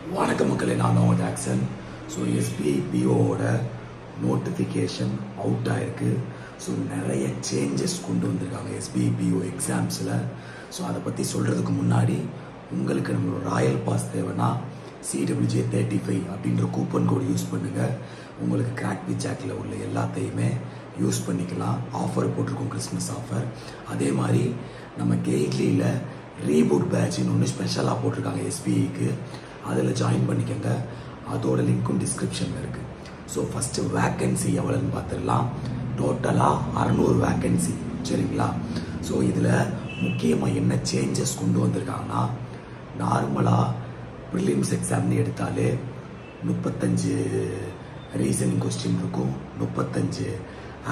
வணக்க மக்களே, நான் தான் ஜாக்சன். ஸோ எஸ்பிஐ பிஓவோட நோட்டிஃபிகேஷன் அவுட் ஆகிருக்கு. ஸோ நிறைய சேஞ்சஸ் கொண்டு வந்திருக்காங்க எஸ்பிஐ பிஓ எக்ஸாம்ஸில். ஸோ அதை பற்றி சொல்கிறதுக்கு முன்னாடி உங்களுக்கு நம்மளோட ராயல் பாஸ் தேவைன்னா CWJ35 அப்படின்ற கூப்பன் கோடு யூஸ் பண்ணுங்கள். உங்களுக்கு கிராக் வித் ஜாக்கில் உள்ள எல்லாத்தையுமே யூஸ் பண்ணிக்கலாம். ஆஃபர் போட்டிருக்கோம், கிறிஸ்மஸ் ஆஃபர். அதே மாதிரி நம்ம கெய்ட்லியில் ரீபூட் பேட்ச்னு ஒன்று ஸ்பெஷலாக போட்டிருக்காங்க எஸ்பிஐக்கு. அதில் ஜாயின் பண்ணிக்கோங்க. அதோட லிங்க்கும் டிஸ்கிரிப்ஷனில் இருக்குது. ஸோ ஃபஸ்ட்டு வேக்கன்சி எவ்வளோன்னு பார்த்துடலாம். டோட்டலாக 600 வேக்கன்சி, சரிங்களா? ஸோ இதில் முக்கியமாக என்ன சேஞ்சஸ் கொண்டு வந்திருக்காங்கன்னா, நார்மலாக ப்ரிலிம்ஸ் எக்ஸாம்னு எடுத்தாலே 35 ரீசனிங் கொஸ்டின் இருக்கும், 35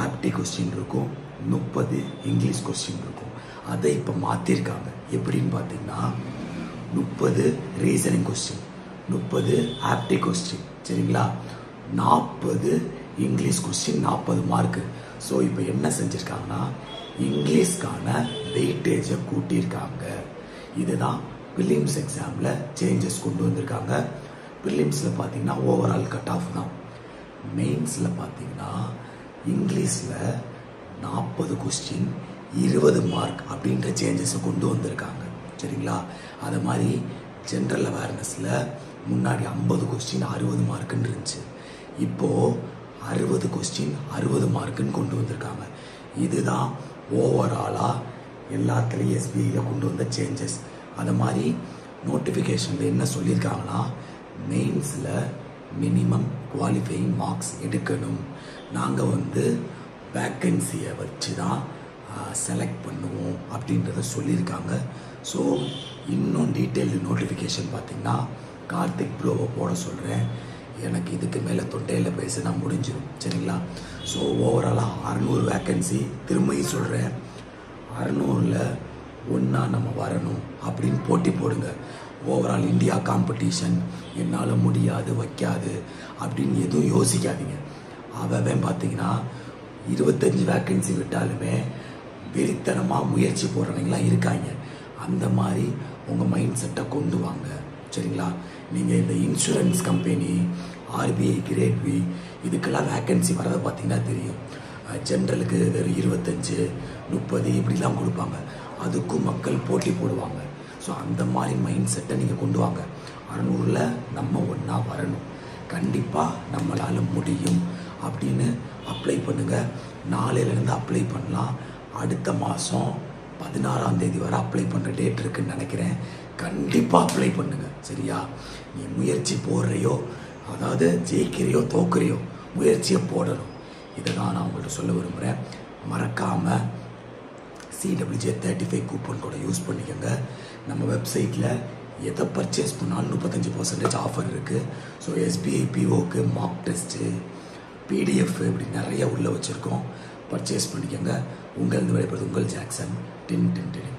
ஆப்டி கொஸ்டின் இருக்கும், 30 இங்கிலீஷ் கொஸ்டின் இருக்கும். அதை இப்போ மாற்றிருக்காங்க. எப்படின்னு பார்த்தீங்கன்னா, 30 ரீசனிங் கொஸ்டின், 30 ஆப்டி கொஸ்டின், சரிங்களா? 40 இங்கிலீஷ் கொஸ்டின், 40 மார்க்கு. ஸோ இப்போ என்ன செஞ்சுருக்காங்கன்னா, இங்கிலீஷ்கான வெயிட்டேஜை கூட்டியிருக்காங்க. இதுதான் ப்ரிலிம்ஸ் எக்ஸாமில் சேஞ்சஸ் கொண்டு வந்திருக்காங்க. ப்ரிலிம்ஸில் பார்த்தீங்கன்னா ஓவரால் கட் ஆஃப் தான். மெயின்ஸில் பார்த்தீங்கன்னா இங்கிலீஷில் 40 கொஸ்டின் 20 மார்க் அப்படின்ற சேஞ்சஸை கொண்டு வந்திருக்காங்க, சரிங்களா? அது மாதிரி ஜென்ரல் அவேர்னஸில் முன்னாடி 50 கொஸ்டின் 60 மார்க்குன்னு இருந்துச்சு. இப்போது 60 கொஸ்டின் 60 மார்க்குன்னு கொண்டு வந்திருக்காங்க. இதுதான் ஓவராலாக எல்லாத்துலேயும் எஸ்பிஐயில் கொண்டு வந்த சேஞ்சஸ். அது மாதிரி நோட்டிஃபிகேஷனில் என்ன சொல்லியிருக்காங்கன்னா, மெயின்ஸில் மினிமம் குவாலிஃபையிங் மார்க்ஸ் எடுக்கணும். நாங்கள் வேக்கன்சியை வச்சு தான் செலக்ட் பண்ணுவோம் அப்படின்றத சொல்லியிருக்காங்க. ஸோ இன்னும் டீட்டெயில்டு நோட்டிஃபிகேஷன் பார்த்திங்கன்னா கார்த்திக் ப்ரோவை போட சொல்கிறேன். எனக்கு இதுக்கு மேலே தொண்டையில் பேசினா முடிஞ்சிடும், சரிங்களா? ஸோ ஓவராலாக 600 வேக்கன்சி. திரும்பியும் சொல்கிறேன், 600ல் ஒன்றா நம்ம வரணும் அப்படின்னு போட்டி போடுங்க. ஓவரால் இந்தியா காம்படிஷன், என்னால் முடியாது வைக்காது அப்படின்னு எதுவும் யோசிக்காதீங்க. அவன் பார்த்தீங்கன்னா 25 வேக்கன்சி விட்டாலுமே வெறித்தனமாக முயற்சி போடுறவங்களாம் இருக்காங்க. அந்த மாதிரி உங்கள் மைண்ட் செட்டை கொண்டு வாங்க, சரிங்களா? நீங்கள் இந்த insurance company, RBI, grade B, இதுக்கெல்லாம் வேக்கன்சி வரதை பார்த்தீங்கன்னா தெரியும். ஜென்ரலுக்கு வெறும் 25, 30 இப்படிலாம் கொடுப்பாங்க. அதுக்கும் மக்கள் போட்டி போடுவாங்க. ஸோ அந்த மாதிரி மைண்ட் செட்டை நீங்கள் கொண்டு வாங்க. 600ல் நம்ம ஒன்றா வரணும், கண்டிப்பாக நம்மளால் முடியும் அப்படின்னு அப்ளை பண்ணுங்கள். நாளையிலேருந்து அப்ளை பண்ணலாம். அடுத்த மாதம் 16ஆம் தேதி வரை அப்ளை பண்ணுற டேட் இருக்குதுன்னு நினைக்கிறேன். கண்டிப்பாக அப்ளை பண்ணுங்கள், சரியா? நீ முயற்சி போடுறையோ, அதாவது ஜெயிக்கிறையோ தோக்குறையோ, முயற்சியை போடணும். இதை தான் நான் உங்கள்கிட்ட சொல்ல விரும்புகிறேன். மறக்காமல் CWJ35 கூப்பன் கோடை யூஸ் பண்ணிக்கோங்க. நம்ம வெப்சைட்டில் எதை பர்ச்சேஸ் பண்ணாலும் 35% ஆஃபர் இருக்குது. ஸோ SBI POக்கு மார்க் டெஸ்ட்டு, PDF இப்படி நிறைய உள்ளே வச்சுருக்கோம். பர்ச்சேஸ் பண்ணிக்கோங்க. உங்கள் விடைபெறுவது உங்கள் ஜாக்சன். டின் டின் டின்.